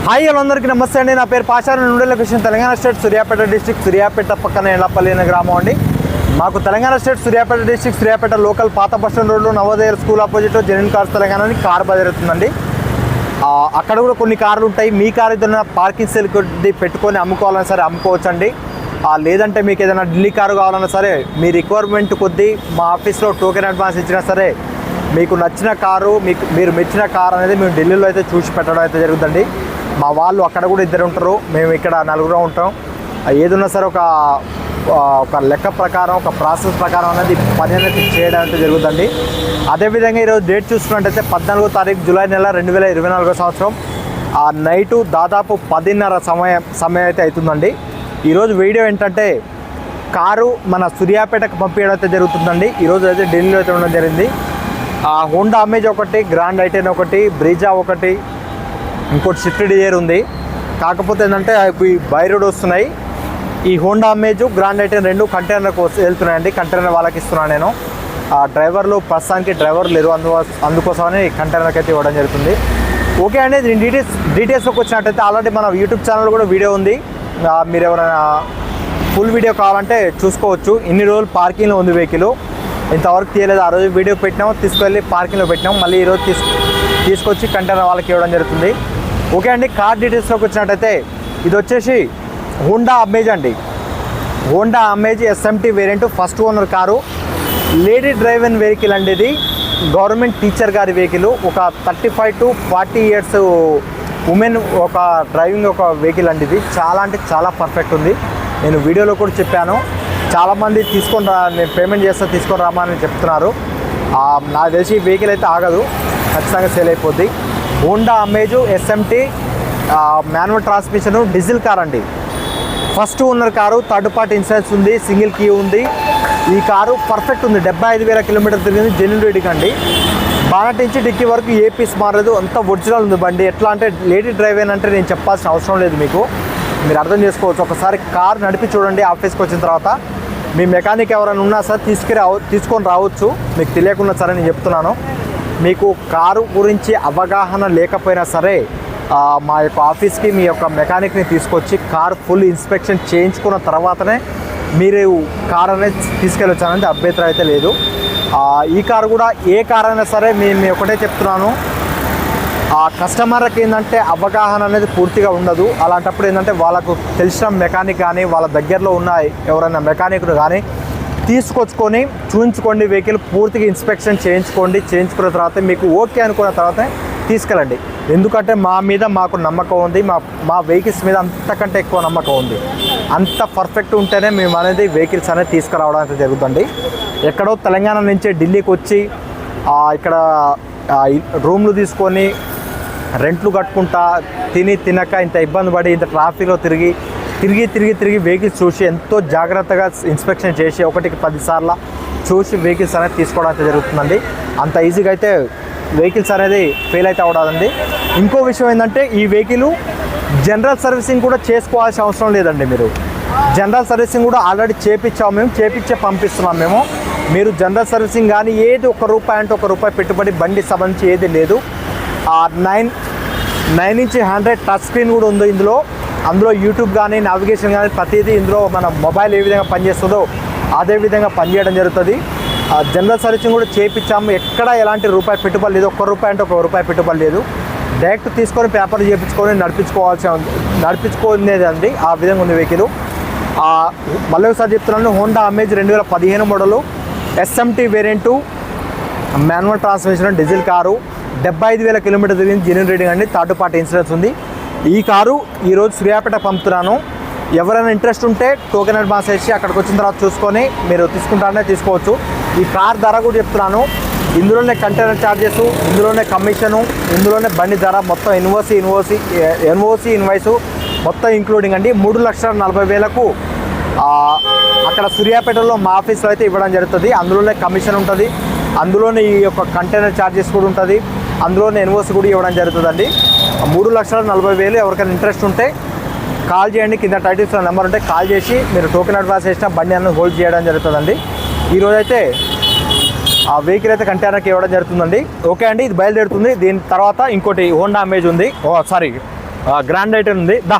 Hi అందరికీ నమస్తే అండి. నా పేరు పాషాని నుండి location Telangana state Suryapet district, Suryapet పక్కన ఎల్లపల్లి అనే గ్రామం అండి. మాకు Telangana state Suryapet district, Suryapet local పాత బస్ స్టాండ్ రోడ్లో Navodaya school opposite genuine cars Telangana అని కార్ బజార్ అవుతుందండి. అక్కడ కూడా కొన్ని కార్లు ఉంటాయి. మీ కార్ ఏదైనా పార్కింగ్ సెల్ పెట్టుకొని అమ్ముకోవాలన్నా సరే అమ్ముకోవచ్చండి. లేదంటే మీకు ఏదైనా ఢిల్లీ కారు కావాలన్నా సరే మీ రిక్వైర్మెంట్ కొద్దీ మా ఆఫీస్లో టోకెన్ అడ్వాన్స్ ఇచ్చినా సరే మీకు నచ్చిన కారు, మీరు మెచ్చిన కారు అనేది మేము ఢిల్లీలో అయితే చూసి పెట్టడం అయితే జరుగుతుంది. మా వాళ్ళు అక్కడ కూడా ఇద్దరు ఉంటారు, మేము ఇక్కడ నలుగురు ఉంటాం. ఏదున్నా సరే ఒక లెక్క ప్రకారం, ఒక ప్రాసెస్ ప్రకారం అనేది పని అనేది చేయడం అయితే జరుగుతుంది. అదేవిధంగా ఈరోజు డేట్ చూసుకున్నట్టయితే 14వ తారీఖు జూలై నెల 2024 సంవత్సరం నైటు దాదాపు 10:30 సమయం అయితే అవుతుందండి. ఈరోజు వీడియో ఏంటంటే కారు మన సూర్యాపేటకు పంపించడం అయితే జరుగుతుందండి. ఈరోజు అయితే ఢిల్లీలో అయితే ఉండడం జరిగింది. హోండా అమేజ్ ఒకటి, గ్రాండ్ ఐటెన్ ఒకటి, బ్రీజా ఒకటి, ఇంకోటి స్విఫ్ట్ డిజైర్ ఉంది. కాకపోతే ఏంటంటే అవి బై రోడ్ వస్తున్నాయి. ఈ హోండా అమేజ్, గ్రాండ్ ఐటెన్ రెండు కంటైనర్కి వెళ్తున్నాయండి. కంటైనర్ వాళ్ళకి ఇస్తున్నాను నేను. డ్రైవర్లు ప్రస్తుతానికి డ్రైవర్ లేరు, అందుకోసమని కంటైనర్కి అయితే ఇవ్వడం జరుగుతుంది. ఓకే అండి, దీని డీటెయిల్స్లోకి వచ్చినట్టయితే ఆల్రెడీ మన యూట్యూబ్ ఛానల్ కూడా వీడియో ఉంది. మీరు ఎవరైనా ఫుల్ వీడియో కావాలంటే చూసుకోవచ్చు. ఇన్ని రోజులు పార్కింగ్లో ఉంది వెహికల్, ఇంతవరకు తీయలేదు. ఆ రోజు వీడియో పెట్టినాము, తీసుకెళ్ళి పార్కింగ్లో పెట్టినాము. మళ్ళీ ఈరోజు తీసుకొచ్చి కంటైనర్ వాళ్ళకి ఇవ్వడం జరుగుతుంది. ఓకే అండి, కార్ డీటెయిల్స్లోకి వచ్చినట్టయితే ఇది వచ్చేసి హోండా అమేజ్ అండి. Honda Amaze SMT variant, first owner car, lady driven vehicle అండి. ఇది గవర్నమెంట్ టీచర్ గారి వెహికల్. ఒక 35 to 40 years ఉమెన్ ఒక డ్రైవింగ్ ఒక వెహికల్ అండి. ఇది చాలా అంటే చాలా పర్ఫెక్ట్ ఉంది. నేను వీడియోలో కూడా చెప్పాను, చాలామంది నేను పేమెంట్ చేస్తా తీసుకొని రామా అని చెప్తున్నారు. నాకు తెలిసి ఈ వెహికల్ అయితే ఆగదు, ఖచ్చితంగా సేల్ అయిపోద్ది. Honda Amaze SMT manual transmission diesel car అండి. First owner car, third party insurance ఉంది, సింగిల్ కీ ఉంది. ఈ కారు పర్ఫెక్ట్ ఉంది. 75,000 కిలోమీటర్లు తిరిగింది. జెన్యున్ రీడింగ్ అండి. బానట్ నుంచి డిక్కీ వరకు ఏ పీస్ మారలేదు, అంత ఒరిజినల్ ఉంది బండి. ఎట్లా అంటే లేడీ డ్రైవర్ అంటే నేను చెప్పాల్సిన అవసరం లేదు, మీరు అర్థం చేసుకోవచ్చు. ఒకసారి కారు నడిపి చూడండి. ఆఫీస్కి వచ్చిన తర్వాత మీ మెకానిక్ ఎవరైనా ఉన్నా సార్ తీసుకొని రావచ్చు, మీకు తెలియకుండా సరే నేను చెప్తున్నాను. మీకు కారు గురించి అవగాహన లేకపోయినా సరే మా యొక్క ఆఫీస్కి మీ యొక్క మెకానిక్ని తీసుకొచ్చి కారు ఫుల్ ఇన్స్పెక్షన్ చేయించుకున్న తర్వాతనే మీరు కారు అనేది తీసుకెళ్ళొచ్చానంటే అభ్యంతరం అయితే లేదు. ఈ కారు కూడా ఏ కారు అయినా సరే మేము ఒకటే చెప్తున్నాను, కస్టమర్కి ఏంటంటే అవగాహన అనేది పూర్తిగా ఉండదు. అలాంటప్పుడు ఏంటంటే వాళ్ళకు తెలిసిన మెకానిక్ కానీ వాళ్ళ దగ్గరలో ఉన్న ఎవరైనా మెకానిక్ను కానీ తీసుకొచ్చుకొని చూపించుకోండి. వెహికల్ పూర్తిగా ఇన్స్పెక్షన్ చేయించుకున్న తర్వాత మీకు ఓకే అనుకున్న తర్వాత తీసుకెళ్ళండి. ఎందుకంటే మా మీద మాకు నమ్మకం ఉంది, మా వెహికల్స్ మీద అంతకంటే ఎక్కువ నమ్మకం ఉంది. అంత పర్ఫెక్ట్ ఉంటేనే మేము అనేది వెహికల్స్ అనేది తీసుకురావడం అయితే జరుగుతుంది. ఎక్కడో తెలంగాణ నుంచి ఢిల్లీకి వచ్చి ఇక్కడ రూమ్లు తీసుకొని రెంట్లు కట్టుకుంటా తినక ఇంత ఇబ్బంది పడి ఇంత ట్రాఫిక్లో తిరిగి వెహికల్స్ చూసి ఎంతో జాగ్రత్తగా ఇన్స్పెక్షన్ చేసి 1కి 10 సార్లు చూసి వెహికల్స్ అనేది తీసుకోవడం అయితే జరుగుతుందండి. అంత ఈజీగా అయితే వెహికల్స్ అనేది ఫెయిల్ అయితే అవడాదండి. ఇంకో విషయం ఏంటంటే ఈ వెహికల్ జనరల్ సర్వీసింగ్ కూడా చేసుకోవాల్సిన అవసరం లేదండి. మీరు జనరల్ సర్వీసింగ్ కూడా ఆల్రెడీ చేపించే పంపిస్తున్నాం. మీరు జనరల్ సర్వీసింగ్ కానీ ఏది ₹1 అంటే ₹1 పెట్టుబడి బండి సంబంధించి ఏది లేదు. 9:100 టచ్ స్క్రీన్ కూడా ఉంది అందులో యూట్యూబ్ కానీ నావిగేషన్ కానీ ప్రతిదీ ఇందులో మన మొబైల్ ఏ విధంగా పనిచేస్తుందో అదే విధంగా పనిచేయడం జరుగుతుంది. జనరల్ సర్వీసింగ్ కూడా చేయించాము. ఎక్కడ ఎలాంటి రూపాయి పెట్టుబడి లేదు. ₹1 అంటే ₹1 పెట్టుబడి లేదు. డైరెక్ట్ తీసుకొని పేపర్లు చేయించుకొని నడిపించుకునేదండి. ఆ విధంగా ఉంది వెహికల్. మళ్ళీ ఒకసారి చెప్తున్నాను, Honda Amaze 2015 model, SMT variant, manual transmission diesel car, 75,000 kilometre తిరిగింది. జెన్యున్ రీడింగ్ అండి. థర్డ్ పార్టీ ఇన్సూరెన్స్ ఉంది. ఈ కారు ఈరోజు సూర్యాపేట పంపుతున్నాను. ఎవరైనా ఇంట్రెస్ట్ ఉంటే టోకెన్ అడ్వాన్స్ వేసి అక్కడికి వచ్చిన తర్వాత చూసుకొని మీరు తీసుకుంటారనే తీసుకోవచ్చు. ఈ కార్ ధర కూడా చెప్తున్నాను. ఇందులోనే కంటైనర్ ఛార్జెస్, ఇందులోనే కమిషను, ఇందులోనే బండి ధర మొత్తం ఎన్ఓసి ఇన్వాయిస్ మొత్తం ఇంక్లూడింగ్ అండి. 3,40,000కు అక్కడ సూర్యాపేటలో మా ఆఫీస్లో అయితే ఇవ్వడం జరుగుతుంది. అందులోనే కమిషన్ ఉంటుంది, అందులోనే ఈ యొక్క కంటైనర్ ఛార్జెస్ కూడా ఉంటుంది, అందులోనే ఎన్ఓసి కూడా ఇవ్వడం జరుగుతుందండి. 3,40,000. ఎవరికైనా ఇంట్రెస్ట్ ఉంటే కాల్ చేయండి. కింద టైటిల్స్లో నెంబర్ ఉంటే కాల్ చేసి మీరు టోకెన్ అడ్వాన్స్ చేసినా బండి అన్న హోల్డ్ చేయడం జరుగుతుందండి. ఈరోజైతే ఆ వెహికల్ అయితే కంటైనర్కి ఇవ్వడం జరుగుతుందండి. ఓకే అండి, ఇది బయలుదేరుతుంది. దీని తర్వాత ఇంకోటి హోండా అమేజ్ ఉంది, ग्रैंड आइटम ఉంది దా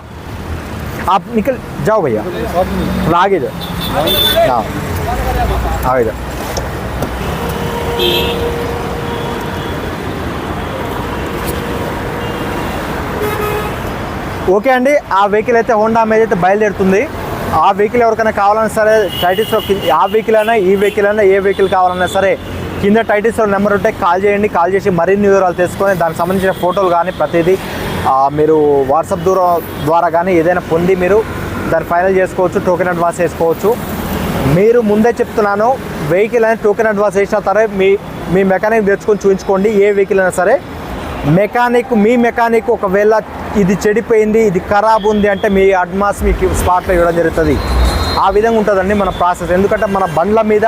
आप निकल जाओ भैया आगे जाओ हाँ आगे जाओ ఓకే అండి ఆ వెహికల్ అయితే హోండా అమేజ్ అయితే బయలుదేరుతుంది ఆ వెహికల్ ఎవరికైనా కావాలన్నా సరే టైటిల్స్లో ఆ వెహికల్ అయినా ఈ వెహికల్ అయినా ఏ వెహికల్ కావాలన్నా సరే కింద టైటిల్స్లో నెంబర్ ఉంటే కాల్ చేయండి కాల్ చేసి మరిన్ని వివరాలు తెలుసుకొని దానికి సంబంధించిన ఫోటోలు కానీ ప్రతిదీ మీరు వాట్సాప్ ద్వారా కానీ ఏదైనా పొంది మీరు దాన్ని ఫైనల్ చేసుకోవచ్చు టోకెన్ అడ్వాన్స్ చేసుకోవచ్చు మీరు ముందే చెప్తున్నాను వెహికల్ అనేది టోకెన్ అడ్వాన్స్ వేసినా సరే మీ మెకానిక్ తెచ్చుకొని చూపించుకోండి ఏ వెహికల్ అయినా సరే మీ మెకానిక్ ఒకవేళ ఇది చెడిపోయింది ఇది ఖరాబ్ ఉంది అంటే మీ అడ్వాన్స్ మీకు స్పాట్లో ఇవ్వడం జరుగుతుంది ఆ విధంగా ఉంటుందండి మన ప్రాసెస్ ఎందుకంటే మన బండ్ల మీద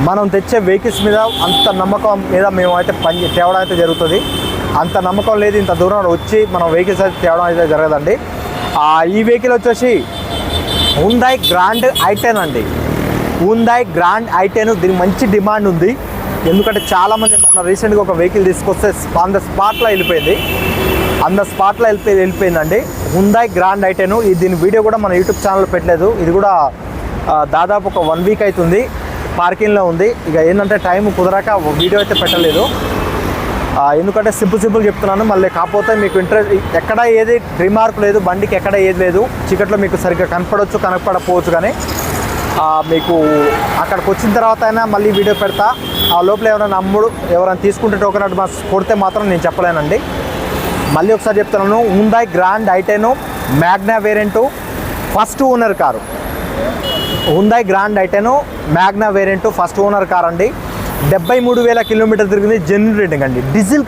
మనం తెచ్చే వెహికల్స్ మీద అంత నమ్మకం మీద మేమైతే తేవడం అయితే జరుగుతుంది అంత నమ్మకం లేదు ఇంత దూరం వచ్చి మనం వెహికల్స్ అయితే తేవడం అయితే జరగదండి ఈ వెహికల్ వచ్చేసి హ్యుండాయ్ గ్రాండ్ i10 అండి హ్యుండాయ్ గ్రాండ్ i10 దీనికి మంచి డిమాండ్ ఉంది ఎందుకంటే చాలామంది మన రీసెంట్గా ఒక వెహికల్ తీసుకొస్తే ఆన్ ద స్పాట్లో వెళ్ళిపోయిందండి హ్యుండాయ్ గ్రాండ్ i10 దీని వీడియో కూడా మన యూట్యూబ్ ఛానల్లో పెట్టలేదు ఇది కూడా దాదాపు ఒక 1 వీక్ అవుతుంది పార్కింగ్లో ఉంది ఇక ఏంటంటే టైం కుదరక వీడియో అయితే పెట్టలేదు ఎందుకంటే సింపుల్ చెప్తున్నాను మళ్ళీ కాకపోతే మీకు ఇంట్రెస్ట్ ఎక్కడ ఏది రిమార్క్ లేదు బండికి ఎక్కడ ఏది లేదు చీకట్లో మీకు సరిగ్గా కనపడకపోవచ్చు కానీ మీకు అక్కడికి వచ్చిన తర్వాత అయినా మళ్ళీ వీడియో పెడతా ఆ లోపల ఎవరైనా తీసుకుంటే టోకెన్ అడ్వాన్స్ కొడితే మాత్రం నేను చెప్పలేనండి మళ్ళీ ఒకసారి చెప్తున్నాను Hyundai grand i10 Magna variant first owner car Hyundai grand i10 Magna variant first owner car అండి 73,000 కిలోమీటర్ తిరిగింది జెన్యున్ రేటింగ్ అండి డీజిల్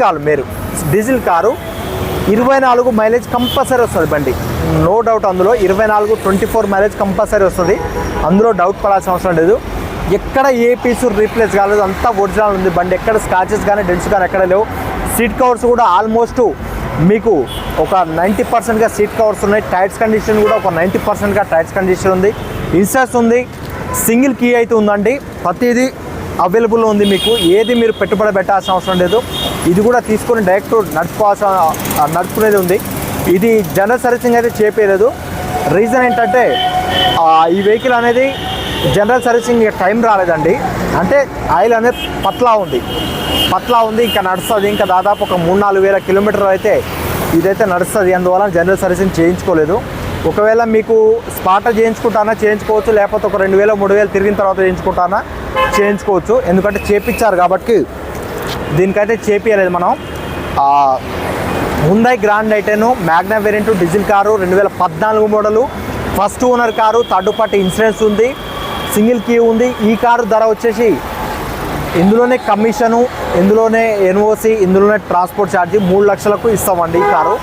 కారు 24 మైలేజ్ కంపల్సరీ వస్తుంది బండి నో డౌట్ అందులో 24 మైలేజ్ కంపల్సరీ వస్తుంది అందులో డౌట్ పడాల్సిన అవసరం లేదు ఎక్కడ ఏ పీసు రీప్లేస్ కాలేదు అంతా ఒరిజినల్ ఉంది బండి ఎక్కడ స్క్రాచెస్ కానీ డెంట్స్ కానీ ఎక్కడ లేవు సీట్ కవర్స్ కూడా ఆల్మోస్ట్ మీకు ఒక 90%గా సీట్ కవర్స్ ఉన్నాయి టైర్స్ కండిషన్ కూడా ఒక 90%గా టైర్స్ కండిషన్ ఉంది ఇన్సర్ట్స్ ఉంది సింగిల్ కీ అయితే ఉందండి ప్రతిదీ అవైలబుల్ ఉంది మీకు ఏది మీరు పెట్టుబడి పెట్టాల్సిన అవసరం లేదు ఇది కూడా తీసుకొని డైరెక్ట్ నడుపుకునేది ఉంది ఇది జనరల్ సర్వీసింగ్ అయితే చేపేయలేదు రీజన్ ఏంటంటే ఈ వెహికల్ అనేది జనరల్ సర్వీసింగ్ టైం రాలేదండి అంటే ఆయిల్ అనేది పట్లా ఉంది ఇంకా నడుస్తుంది ఇంకా దాదాపు ఒక 3-4 వేల కిలోమీటర్లు అయితే ఇదైతే నడుస్తుంది అందువల్ల జనరల్ సర్వీసింగ్ చేయించుకోలేదు ఒకవేళ మీకు స్పాట్ చేయించుకోవచ్చు లేకపోతే ఒక 2,000-3,000 తిరిగిన తర్వాత చేయించుకోవచ్చు ఎందుకంటే చేపించారు కాబట్టి దీనికైతే చేపియలేదు మనం Hyundai grand i10 Magna variant diesel car 2014 model first owner car third party insurance ఉంది సింగిల్ కీ ఉంది ఈ కారు ధర వచ్చేసి ఇందులోనే కమిషను ఇందులోనే ఎన్ఓసి ఇందులోనే ట్రాన్స్పోర్ట్ ఛార్జీ 3 లక్షలకు ఇస్తామండి ఈ కారు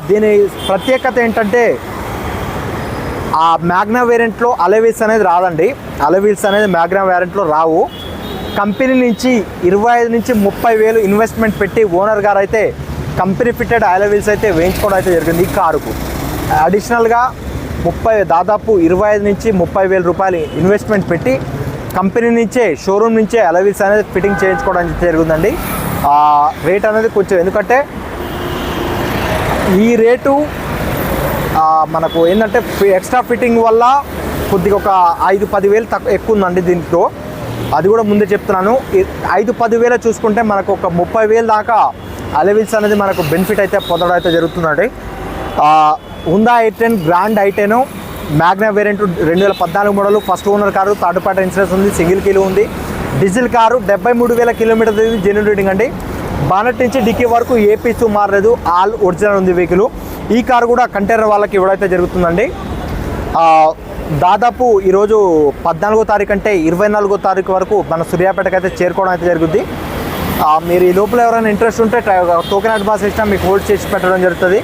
దీని ప్రత్యేకత ఏంటంటే మ్యాగ్నా వేరియంట్లో అలవీల్స్ అనేది రాదండి అలవీల్స్ అనేది మ్యాగ్నా వేరియంట్లో రావు కంపెనీ నుంచి 25,000-30,000 ఇన్వెస్ట్మెంట్ పెట్టి ఓనర్ గారు అయితే కంపెనీ ఫిట్టెడ్ అలవీల్స్ అయితే వేయించుకోవడం అయితే జరిగింది ఈ కారుకు అడిషనల్గా దాదాపు 25,000-30,000 రూపాయలు ఇన్వెస్ట్మెంట్ పెట్టి కంపెనీ నుంచే షోరూమ్ నుంచే అలవీల్స్ అనేది ఫిట్టింగ్ చేయించుకోవడం జరుగుతుందండి రేట్ అనేది కొంచెం ఎందుకంటే ఈ రేటు మనకు ఏంటంటే ఎక్స్ట్రా ఫిట్టింగ్ వల్ల కొద్దిగా ఒక 5-10 వేలు ఎక్కువ ఉందండి దీంట్లో అది కూడా ముందే చెప్తున్నాను 5-10 వేలు చూసుకుంటే మనకు ఒక 30,000 దాకా అలవీల్స్ అనేది మనకు బెనిఫిట్ అయితే పొందడం అయితే జరుగుతుందండి Hyundai i10 grand i10 Magna variant 2014 model first owner car third party insurance ఉంది సింగిల్ కీలు ఉంది diesel car 73,000 kilometre genuine reading అండి బానెట్ నుంచి డిక్కీ వరకు ఏ పీసు మారలేదు ఆల్ ఒరిజినల్ ఉంది వెహికల్ ఈ కారు కూడా కంటైనర్ వాళ్ళకి ఇవ్వడైతే జరుగుతుందండి దాదాపు ఈరోజు 14వ తారీఖు అంటే 24వ తారీఖు వరకు మన సూర్యాపేటకి అయితే చేరుకోవడం అయితే జరుగుతుంది మీరు ఈ లోపల ఎవరైనా ఇంట్రెస్ట్ ఉంటే టోకెన్ అడ్వాన్స్ ఇచ్చినా మీకు హోల్డ్ చేసి పెట్టడం జరుగుతుంది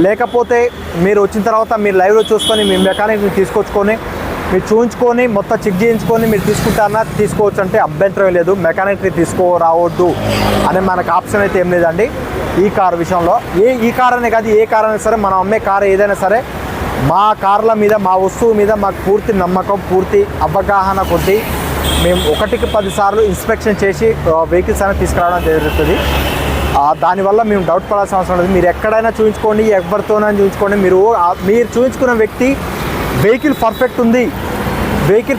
లేకపోతే మీరు వచ్చిన తర్వాత మీరు లైవ్లో చూసుకొని మీ మెకానిక్ని తీసుకొచ్చుకొని మీరు చూపించుకొని మొత్తం చెక్ చేయించుకొని మీరు తీసుకుంటారన్నా తీసుకోవచ్చు అంటే అభ్యంతరం లేదు మెకానిక్ని రావద్దు అనే మనకు ఆప్షన్ అయితే ఏం లేదండి ఈ కారు విషయంలో ఈ కార్ అనే కాదు ఏ కార్ అయినా సరే మనం అమ్మే కారు ఏదైనా సరే మా కార్ల మీద మా వస్తువు మీద మాకు పూర్తి నమ్మకం పూర్తి అవగాహన కొద్దీ మేము 1-10 సార్లు ఇన్స్పెక్షన్ చేసి వెహికల్స్ అనేది తీసుకురావడం జరుగుతుంది దానివల్ల మేము డౌట్ పడాల్సిన అవసరం లేదు. మీరు ఎక్కడైనా చూపించుకోండి, ఎవరితోనైనా చూపించుకోండి, మీరు చూపించుకున్న వ్యక్తి వెహికల్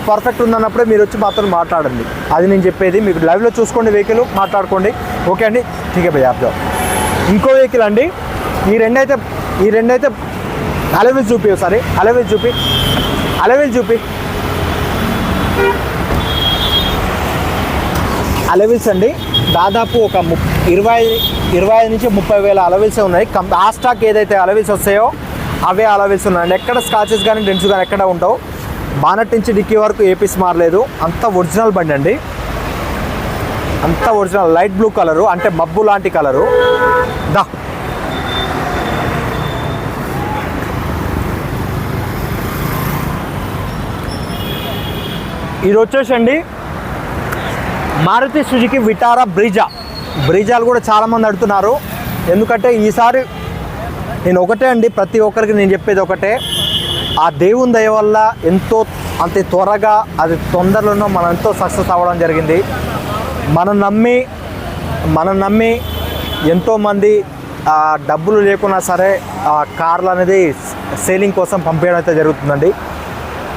పర్ఫెక్ట్ ఉందన్నప్పుడే మీరు వచ్చి మాత్రం మాట్లాడండి. అది నేను చెప్పేది. మీకు లైవ్లో చూసుకోండి, వెహికల్ మాట్లాడుకోండి. ఓకే అండి, ఠీకే భయ్యా ఆప్ జాओ. ఇంకో వెహికల్ అండి. ఈ రెండైతే అలవిల్ చూపి ఒకసారి. అలవిల్ చూపి అలవిల్స్ అండి. దాదాపు ఒక 25 నుంచి 30 వేల అలవిల్సే ఉన్నాయి. ఆ స్టాక్ ఏదైతే అలవిల్స్ వస్తాయో అవే అలవిల్స్ ఉన్నాయండి. ఎక్కడ స్కాచెస్ కానీ డెంట్స్ కానీ ఎక్కడ ఉంటావు. బానట్ నుంచి డిక్కీ వరకు ఏపీస్ మారలేదు. అంత ఒరిజినల్ బండి అండి, అంత ఒరిజినల్. లైట్ బ్లూ కలరు, అంటే మబ్బు లాంటి కలరు. ఇది వచ్చేసండి మారుతి సుజుకి విటారా బ్రీజాలు కూడా చాలామంది అడుగుతున్నారు. ఎందుకంటే ఈసారి నేను ఒకటే అండి, ప్రతి ఒక్కరికి నేను చెప్పేది ఒకటే. ఆ దేవుని దయ వల్ల అంత త్వరగా అది తొందరలోనో మనం ఎంతో సక్సెస్ అవ్వడం జరిగింది. మనం నమ్మి ఎంతోమంది డబ్బులు లేకున్నా సరే కార్లు అనేది సేలింగ్ కోసం పంపించడం అయితే జరుగుతుందండి.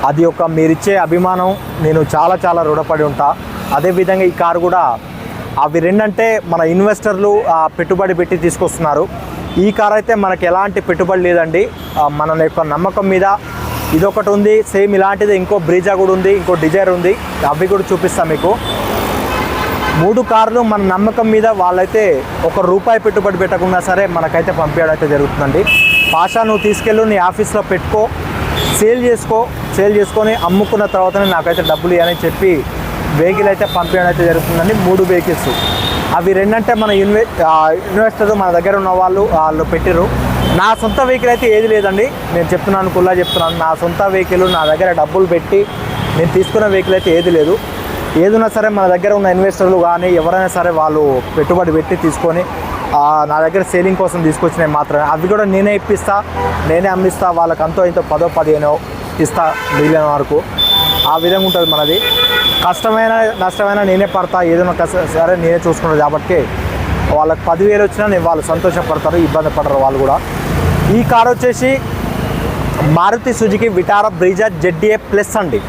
అది ఒక మీరిచ్చే అభిమానం నేను చాలా చాలా రుణపడి ఉంటా. అదేవిధంగా ఈ కారు కూడా అవి రెండంటే మన ఇన్వెస్టర్లు పెట్టుబడి పెట్టి తీసుకొస్తున్నారు. ఈ కార్ అయితే మనకి ఎలాంటి పెట్టుబడి లేదండి. మన యొక్క నమ్మకం మీద ఇదొకటి ఉంది. సేమ్ ఇలాంటిది ఇంకో బ్రీజా కూడా ఉంది, ఇంకో డిజైర్ ఉంది. అవి కూడా చూపిస్తాను మీకు. 3 కార్లు మన నమ్మకం మీద వాళ్ళైతే ₹1 పెట్టుబడి పెట్టకుండా సరే మనకైతే పంపించడం అయితే జరుగుతుందండి. పాషా నువ్వు తీసుకెళ్ళు, నీ ఆఫీస్లో పెట్టుకో, సేల్ చేసుకొని అమ్ముకున్న తర్వాతనే నాకైతే డబ్బులు ఇవ్వని చెప్పి వెహికల్ అయితే పంపించడం అయితే జరుగుతుందండి. 3 వెహికల్స్. అవి రెండంటే మన ఇన్వెస్టర్ మన దగ్గర ఉన్న వాళ్ళు పెట్టిరు. నా సొంత వెహికల్ అయితే ఏది లేదండి. నేను చెప్తున్నాను, కుల్లా చెప్తున్నాను. నా సొంత వెహికల్ నా దగ్గర డబ్బులు పెట్టి నేను తీసుకున్న వెహికల్ అయితే ఏది లేదు. ఏదైనా సరే మన దగ్గర ఉన్న ఇన్వెస్టర్లు కానీ ఎవరైనా సరే వాళ్ళు పెట్టుబడి పెట్టి తీసుకొని నా దగ్గర సేలింగ్ కోసం తీసుకొచ్చినవి మాత్రమే. అవి కూడా నేనే ఇప్పిస్తా, నేనే అమ్మిస్తా. వాళ్ళకి అంతో ఇంతో 10-15 ఇస్తా మిగిలిన వరకు. ఆ విధంగా ఉంటుంది మనది. కష్టమైన నష్టమైనా నేనే పడతా, ఏదైనా సరే నేనే చూసుకుంటాను. కాబట్టి వాళ్ళకి 10,000 వచ్చినా వాళ్ళు సంతోషపడతారు, ఇబ్బంది పడరు వాళ్ళు కూడా. ఈ కార్ వచ్చేసి Maruti Suzuki Vitara Brezza ZDA plus అండి.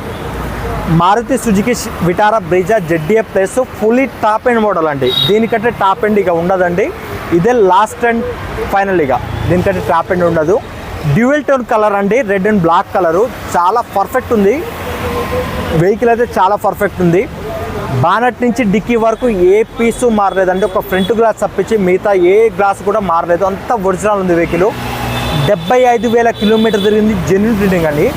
Maruti Suzuki Vitara Brezza ZDA plus fully top end model అండి. దీనికంటే టాప్ ఎండ్ ఇక ఉండదండి. ఇదే లాస్ట్ అండ్ ఫైనల్. ఇక దీనికంటే టాప్ ఎండ్ ఉండదు. డ్యూయల్ టోన్ కలర్ అండి, రెడ్ అండ్ బ్లాక్ కలరు. చాలా పర్ఫెక్ట్ ఉంది వెహికల్ అయితే, చాలా పర్ఫెక్ట్ ఉంది. బానట్ నుంచి డిక్కీ వరకు ఏ పీసు మారలేదండి. ఒక ఫ్రంట్ గ్లాస్ తప్పించి మిగతా ఏ గ్లాస్ కూడా మారలేదు. అంత ఒరిజినల్ ఉంది వెహికల్. 75,000 కిలోమీటర్ తిరిగింది. జెన్యూన్ రీడింగ్ అండి.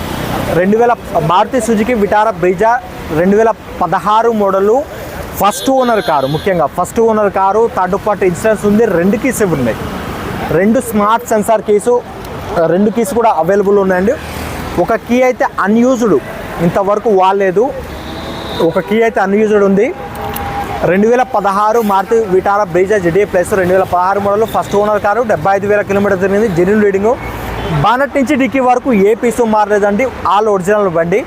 Maruti Suzuki Vitara Brezza 2016 model. First owner car. ముఖ్యంగా first owner car. Third party insurance ఉంది. 2 కీస్ ఉన్నాయి. 2 స్మార్ట్ సెన్సార్ కీసు, 2 కీస్ కూడా అవైలబుల్ ఉన్నాయండి. ఒక కీ అయితే అన్యూజ్డ్, ఇంతవరకు వాడలేదు. ఒక కీ అయితే అన్యూజ్డ్ ఉంది. 2016 Maruti Vitara Brezza ZDA plus 2016 model. First owner car. 75,000 kilometre తిరిగింది. Genuine reading. బానట్ నుంచి డిక్కీ వరకు ఏ పీసు మారలేదండి. ఆల్ ఒరిజినల్ బండి.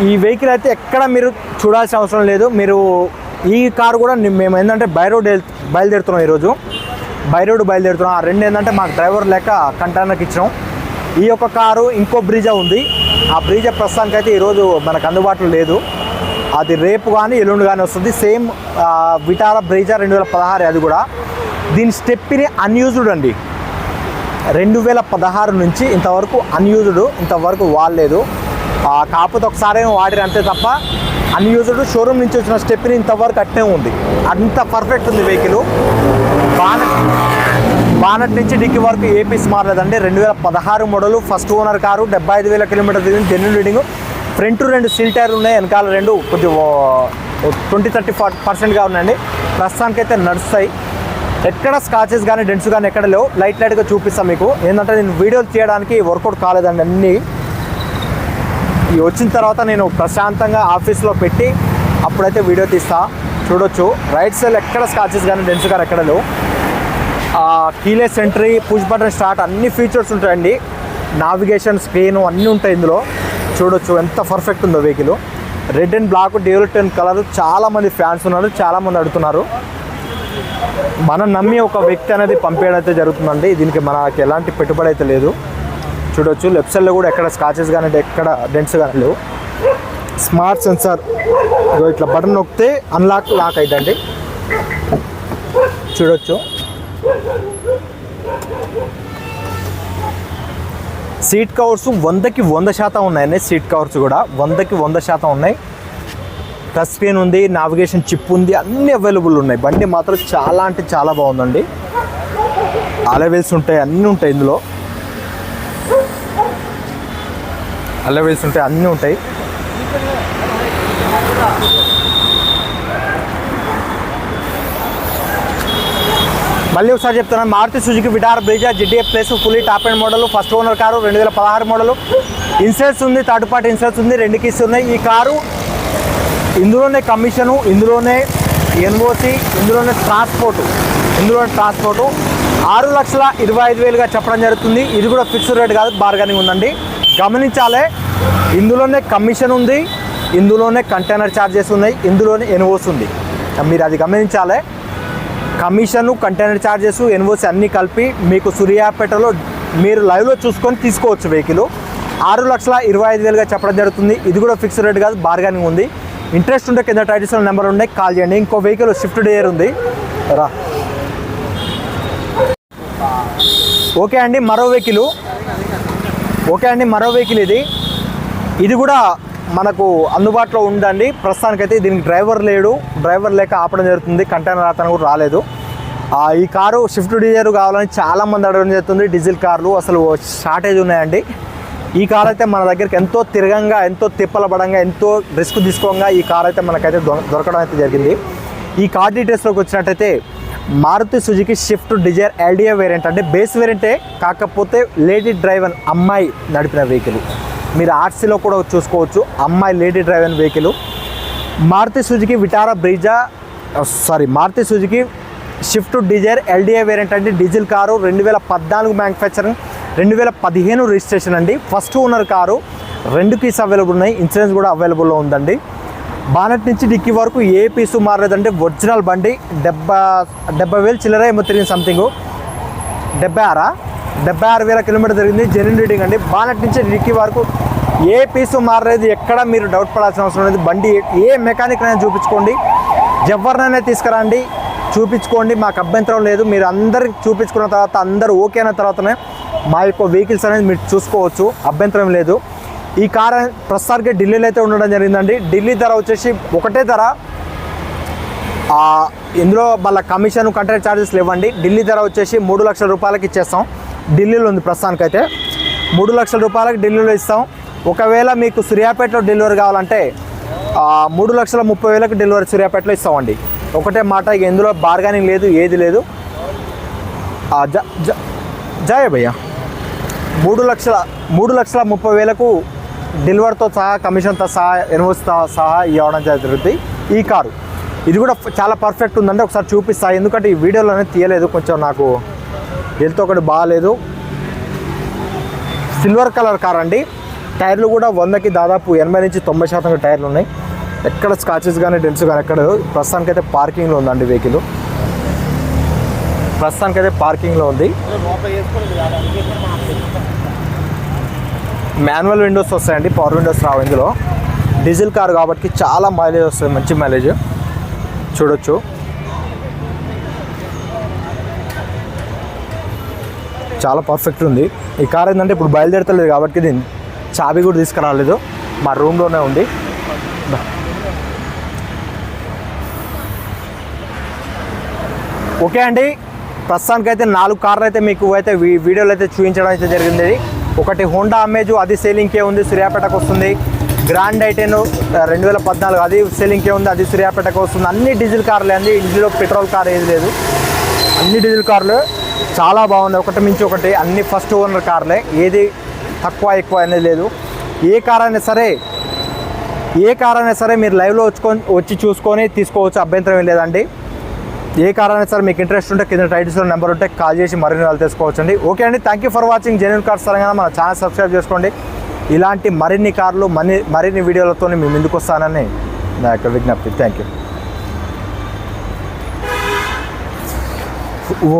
ఈ వెహికల్ అయితే ఎక్కడ మీరు చూడాల్సిన అవసరం లేదు. మీరు ఈ కారు కూడా మేము ఏంటంటే బై రోడ్ బయలుదేరుతున్నాం. ఈరోజు బై రోడ్ బయలుదేరుతున్నాం. ఆ 2 ఏంటంటే మాకు డ్రైవర్ లేక కంటైనర్కి ఇచ్చినాం. ఈ యొక్క కారు ఇంకో బ్రీజా ఉంది. ఆ బ్రీజా ప్రస్తుతానికి అయితే ఈరోజు మనకు అందుబాటులో లేదు. అది రేపు కానీ ఎల్లుండి కానీ వస్తుంది. సేమ్ విటారా బ్రీజా 2016 అది కూడా. దీని స్టెప్ని అన్యూజ్డ్ అండి. 2016 నుంచి ఇంతవరకు అన్యూజ్డ్, ఇంతవరకు వాడలేదు. కాకపోతే ఒకసారి వాడిరు అంతే తప్ప అన్యూజ్డ్. షోరూమ్ నుంచి వచ్చిన స్టెప్ని ఇంతవరకు అట్టే ఉంది. అంత పర్ఫెక్ట్ ఉంది వెహికల్. బానట్ నుంచి డిక్కీ వరకు ఏ పీస్ మారలేదండి. 2016 model. First owner car. 75,000 kilometre తిరిగింది. Genuine reading. ఫ్రంట్ 2 సీల్ టైర్లు ఉన్నాయి, వెనకాల 2 కొంచెం 20-30% ఉన్నాయండి. ప్రస్తుతానికైతే నడుస్తాయి. ఎక్కడ స్కాచెస్ కానీ డెంట్స్ కానీ ఎక్కడ లేవు. లైట్గా చూపిస్తాను మీకు. ఏంటంటే నేను వీడియోలు తీయడానికి వర్కౌట్ కాలేదండి. అన్నీ వచ్చిన తర్వాత నేను ప్రశాంతంగా ఆఫీస్లో పెట్టి అప్పుడైతే వీడియో తీస్తా. చూడొచ్చు రైట్ సైడ్ ఎక్కడ స్కాచెస్ కానీ డెంట్స్ కానీ ఎక్కడ లేవు. Keyless entry, push button start అన్ని ఫీచర్స్ ఉంటాయండి. నావిగేషన్ స్క్రీన్ అన్నీ ఉంటాయి ఇందులో. చూడొచ్చు ఎంత పర్ఫెక్ట్ ఉందో vehicle. Red and black dual tone colour. చాలామంది ఫ్యాన్స్ ఉన్నారు, చాలామంది అడుగుతున్నారు. మనం నమ్మి ఒక వ్యక్తి అనేది పంపేయడం అయితే జరుగుతుందండి. దీనికి మనకి ఎలాంటి పెట్టుబడి అయితే లేదు. చూడొచ్చు లెఫ్ట్ సైడ్లో కూడా ఎక్కడ స్కాచెస్ కానీ ఎక్కడ డెంట్స్ కానీ లేవు. స్మార్ట్ సెన్సార్ ఇట్లా బటన్ నొక్కితే లాక్ అవుతుందండి. చూడొచ్చు సీట్ కవర్స్ 100కి 100% ఉన్నాయండి. సీట్ కవర్స్ కూడా 100కి 100% ఉన్నాయి. టచ్ స్క్రీన్ ఉంది, నావిగేషన్ చిప్ ఉంది, అన్నీ అవైలబుల్ ఉన్నాయి. బండి మాత్రం చాలా అంటే చాలా బాగుందండి. అలవెల్స్ ఉంటాయి, అన్నీ ఉంటాయి ఇందులో. అలవెల్స్ ఉంటాయి, అన్నీ ఉంటాయి. మళ్ళీ ఒకసారి చెప్తున్నాను, Maruti Suzuki Vitara Brezza GTF plus fully top end model, first owner car, 2016 model. Insurance ఉంది, థర్డ్ పార్టీ ఇన్సూరెన్స్ ఉంది, 2 కీస్ ఉన్నాయి. ఈ కారు ఇందులోనే కమిషను, ఇందులోనే ఎన్ఓసి, ఇందులోనే ట్రాన్స్పోర్టు 6,25,000గా చెప్పడం జరుగుతుంది. ఇది కూడా ఫిక్స్డ్ రేట్ కాదు, బార్గెనింగ్ ఉందండి. గమనించాలి, ఇందులోనే కమిషన్ ఉంది, ఇందులోనే కంటైనర్ ఛార్జెస్ ఉన్నాయి, ఇందులోనే ఎన్ఓసి ఉంది. మీరు అది గమనించాలి. కమిషను, కంటైనర్ ఛార్జెస్, ఎన్ఓసి అన్నీ కలిపి మీకు సూర్యాపేటలో మీరు లైవ్లో చూసుకొని తీసుకోవచ్చు. వెహికల్ 6,25,000గా చెప్పడం జరుగుతుంది. ఇది కూడా ఫిక్స్డ్ రేట్ కాదు, బార్గెనింగ్ ఉంది. ఇంట్రెస్ట్ ఉంటే కింద టైటిల్స్లో నెంబర్ ఉన్నాయి, కాల్ చేయండి. ఇంకో వెహికల్ స్విఫ్ట్ డిజైర్ ఉంది రా. ఓకే అండి, మరో వెహికల్ ఇది కూడా మనకు అందుబాటులో ఉందండి. ప్రస్తుతానికైతే దీనికి డ్రైవర్ లేక ఆపడం జరుగుతుంది. కంటైనర్ అతను కూడా రాలేదు. ఈ కారు స్విఫ్ట్ డిజైర్ కావాలని చాలామంది అడగడం జరుగుతుంది. డీజిల్ కార్లు అసలు షార్టేజ్ ఉన్నాయండి. ఈ కార్ అయితే మన దగ్గరికి ఎంతో తిరగంగా, ఎంతో తిప్పలబడంగా, ఎంతో రిస్క్ తీసుకోగా ఈ కార్ అయితే మనకైతే దొరకడం అయితే జరిగింది. ఈ కార్ డీటెయిల్స్లోకి వచ్చినట్టయితే Maruti Suzuki Swift Dzire LDA variant అంటే బేస్ వేరియంటే, కాకపోతే లేడీ డ్రైవర్ అమ్మాయి నడిపిన వెహికల్. మీరు ఆర్సీలో కూడా చూసుకోవచ్చు, అమ్మాయి lady driver vehicle. Maruti Suzuki Suzuki Swift Dzire LDA variant అంటే డీజిల్ కారు, 2014 మ్యానుఫ్యాక్చరింగ్, 2015 రిజిస్ట్రేషన్ అండి. First owner car, 2 keys available ఉన్నాయి, ఇన్సూరెన్స్ కూడా అవైలబుల్లో ఉందండి. బానెట్ నుంచి డిక్కీ వరకు ఏ పీసు మారలేదంటే ఒరిజినల్ బండి. 70,000 చిల్లర ఏమో తిరిగింది, సంథింగ్ 76,000 కిలోమీటర్ తిరిగింది. జెన్యూన్ రీడింగ్ అండి. బానెట్ నుంచి డిక్కీ వరకు ఏ పీసు మారలేదు, ఎక్కడ మీరు డౌట్ పడాల్సిన అవసరం లేదు. బండి ఏ మెకానిక్ అయినా చూపించుకోండి, ఎవరినైనా తీసుకురండి, చూపించుకోండి, మాకు అభ్యంతరం లేదు. మీరు అందరికి చూపించుకున్న తర్వాత అందరూ ఓకే అయిన తర్వాతనే మా యొక్క వెహికల్స్ అనేది మీరు చూసుకోవచ్చు, అభ్యంతరం లేదు. ఈ కార్ ప్రస్తుతానికి ఢిల్లీలో అయితే ఉండడం జరిగిందండి. ఢిల్లీ ధర వచ్చేసి ఒకటే ధర, ఇందులో మళ్ళీ కమిషన్, కంటైనర్ ఛార్జెస్ లేవండి. ఢిల్లీ ధర వచ్చేసి 3 లక్షల రూపాయలకి ఇచ్చేస్తాం. ఢిల్లీలో ఉంది ప్రస్తుతానికైతే, 3 లక్షల రూపాయలకి ఢిల్లీలో ఇస్తాం. ఒకవేళ మీకు సూర్యాపేటలో డెలివరీ కావాలంటే 3,30,000కి డెలివరీ సూర్యాపేటలో ఇస్తామండి. ఒకటే మాట, ఇక ఇందులో బార్గెనింగ్ లేదు, ఏది లేదు. జాయ్ భయ్యా 3,30,000కు డెలివరీతో సహా, కమిషన్తో సహా, ఎన్ఓసితో సహా ఇవ్వడం జరుగుతుంది. ఈ కారు ఇది కూడా చాలా పర్ఫెక్ట్ ఉందండి. ఒకసారి చూపిస్తా, ఎందుకంటే ఈ వీడియోలోనే తీయలేదు, కొంచెం నాకు హెల్త్ ఒకటి బాగాలేదు. సిల్వర్ కలర్ కార్ అండి. టైర్లు కూడా 100కి దాదాపు 80 నుంచి 90% టైర్లు ఉన్నాయి. ఎక్కడ స్కాచెస్ కానీ డెంట్స్ కానీ ఎక్కడ. ప్రస్తుతానికైతే పార్కింగ్లో ఉందండి వెహికల్, పార్కింగ్లో ఉంది. మాన్యువల్ విండోస్ వస్తాయండి, పవర్ విండోస్ రావు ఇందులో. డీజిల్ కార్ కాబట్టి చాలా మైలేజ్ వస్తుంది, మంచి మైలేజ్. చూడొచ్చు, చాలా పర్ఫెక్ట్ ఉంది. ఈ కార్ ఏంటంటే ఇప్పుడు బయలుదేరతలేదు కాబట్టి దీన్ని చాబీ కూడా తీసుకురాలేదు, మా రూమ్లోనే ఉంది. ఓకే అండి, ప్రస్తుతానికైతే 4 కార్లు అయితే మీకు అయితే వీడియోలో అయితే చూపించడం అయితే జరిగింది. ఒకటి హోండా అమేజ్, అది సేలింగ్కే ఉంది, సూర్యాపేటకు వస్తుంది. గ్రాండ్ ఐటెన్ 2014, అది సేలింగ్కే ఉంది, అది సూర్యాపేటకు వస్తుంది. అన్ని డీజిల్ కార్లే అండి, ఇందులో పెట్రోల్ కార్ ఏది లేదు, అన్ని డీజిల్ కార్లు చాలా బాగున్నాయి. ఒకటి మించి ఒకటి, అన్ని ఫస్ట్ ఓనర్ కార్లే, ఏది తక్కువ ఎక్కువ అనేది లేదు. ఏ కార్ అయినా సరే మీరు లైవ్లో వచ్చి చూసుకొని తీసుకోవచ్చు, అభ్యంతరం ఏం లేదండి. ఏ కార్ అయినా సరే మీకు ఇంట్రెస్ట్ ఉంటే కింద టైటిల్స్లో నెంబర్ ఉంటే కాల్ చేసి మరిన్ని వాళ్ళు తెలుసుకోవచ్చండి. ఓకే అండి, thank you for watching genuine cars Telangana. మన ఛానల్ సబ్స్క్రైబ్ చేసుకోండి. ఇలాంటి మరిన్ని కార్లు మరిన్ని వీడియోలతో మేము ముందుకు వస్తానని నా యొక్క విజ్ఞప్తి. Thank you. ఓ